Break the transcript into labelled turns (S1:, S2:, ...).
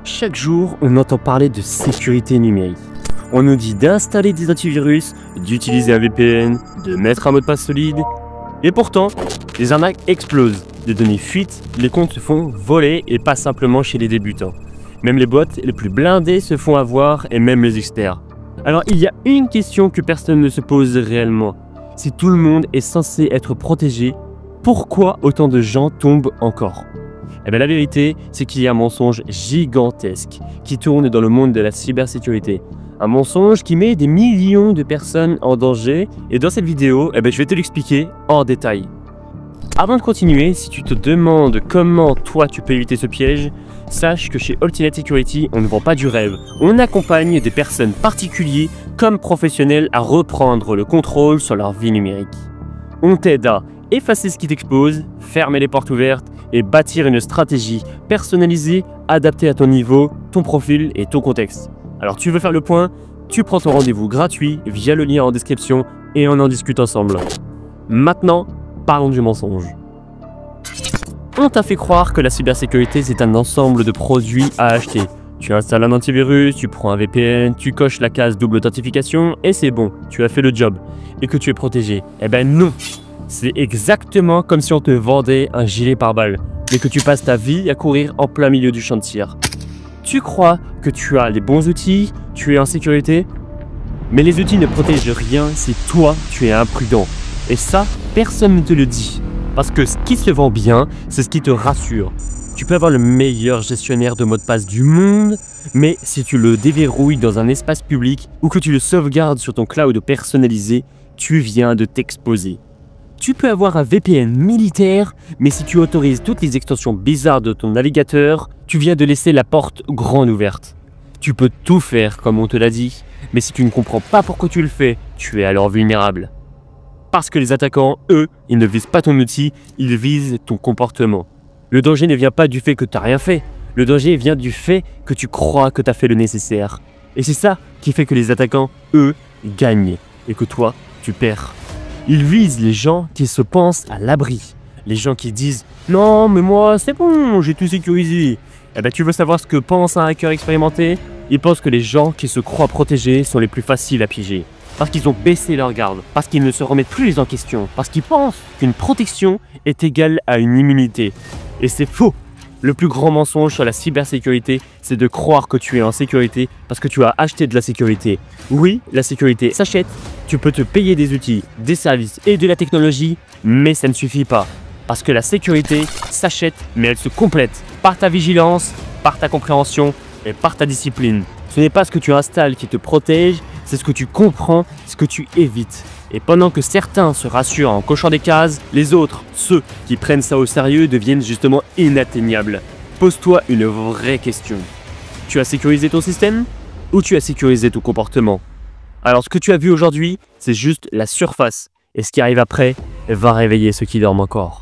S1: Chaque jour, on entend parler de sécurité numérique. On nous dit d'installer des antivirus, d'utiliser un VPN, de mettre un mot de passe solide. Et pourtant, les arnaques explosent, les données fuitent, les comptes se font voler et pas simplement chez les débutants. Même les boîtes les plus blindées se font avoir et même les experts. Alors il y a une question que personne ne se pose réellement. Si tout le monde est censé être protégé, pourquoi autant de gens tombent encore ? Eh bien la vérité, c'est qu'il y a un mensonge gigantesque qui tourne dans le monde de la cybersécurité. Un mensonge qui met des millions de personnes en danger et dans cette vidéo, je vais te l'expliquer en détail. Avant de continuer, si tu te demandes comment toi tu peux éviter ce piège, sache que chez Ultimate Security, on ne vend pas du rêve. On accompagne des personnes particulières comme professionnels à reprendre le contrôle sur leur vie numérique. On t'aide à effacer ce qui t'expose, fermer les portes ouvertes et bâtir une stratégie personnalisée, adaptée à ton niveau, ton profil et ton contexte. Alors tu veux faire le point? Tu prends ton rendez-vous gratuit via le lien en description et on en discute ensemble. Maintenant, parlons du mensonge. On t'a fait croire que la cybersécurité c'est un ensemble de produits à acheter. Tu installes un antivirus, tu prends un VPN, tu coches la case double authentification et c'est bon, tu as fait le job et que tu es protégé. Eh ben non! C'est exactement comme si on te vendait un gilet pare-balles, mais que tu passes ta vie à courir en plein milieu du champ de tir. Tu crois que tu as les bons outils, tu es en sécurité, mais les outils ne protègent rien si toi, tu es imprudent. Et ça, personne ne te le dit. Parce que ce qui se vend bien, c'est ce qui te rassure. Tu peux avoir le meilleur gestionnaire de mots de passe du monde, mais si tu le déverrouilles dans un espace public ou que tu le sauvegardes sur ton cloud personnalisé, tu viens de t'exposer. Tu peux avoir un VPN militaire, mais si tu autorises toutes les extensions bizarres de ton navigateur, tu viens de laisser la porte grande ouverte. Tu peux tout faire comme on te l'a dit, mais si tu ne comprends pas pourquoi tu le fais, tu es alors vulnérable. Parce que les attaquants, eux, ils ne visent pas ton outil, ils visent ton comportement. Le danger ne vient pas du fait que tu n'as rien fait, le danger vient du fait que tu crois que tu as fait le nécessaire. Et c'est ça qui fait que les attaquants, eux, gagnent et que toi, tu perds. Ils visent les gens qui se pensent à l'abri. Les gens qui disent « Non, mais moi, c'est bon, j'ai tout sécurisé. » Eh ben, tu veux savoir ce que pense un hacker expérimenté? Il pense que les gens qui se croient protégés sont les plus faciles à piéger. Parce qu'ils ont baissé leur garde, parce qu'ils ne se remettent plus en question, parce qu'ils pensent qu'une protection est égale à une immunité. Et c'est faux. Le plus grand mensonge sur la cybersécurité, c'est de croire que tu es en sécurité parce que tu as acheté de la sécurité. Oui, la sécurité s'achète, tu peux te payer des outils, des services et de la technologie, mais ça ne suffit pas. Parce que la sécurité s'achète, mais elle se complète par ta vigilance, par ta compréhension et par ta discipline. Ce n'est pas ce que tu installes qui te protège, c'est ce que tu comprends, ce que tu évites. Et pendant que certains se rassurent en cochant des cases, les autres, ceux qui prennent ça au sérieux, deviennent justement inatteignables. Pose-toi une vraie question. Tu as sécurisé ton système ou tu as sécurisé ton comportement? Alors ce que tu as vu aujourd'hui, c'est juste la surface. Et ce qui arrive après va réveiller ceux qui dorment encore.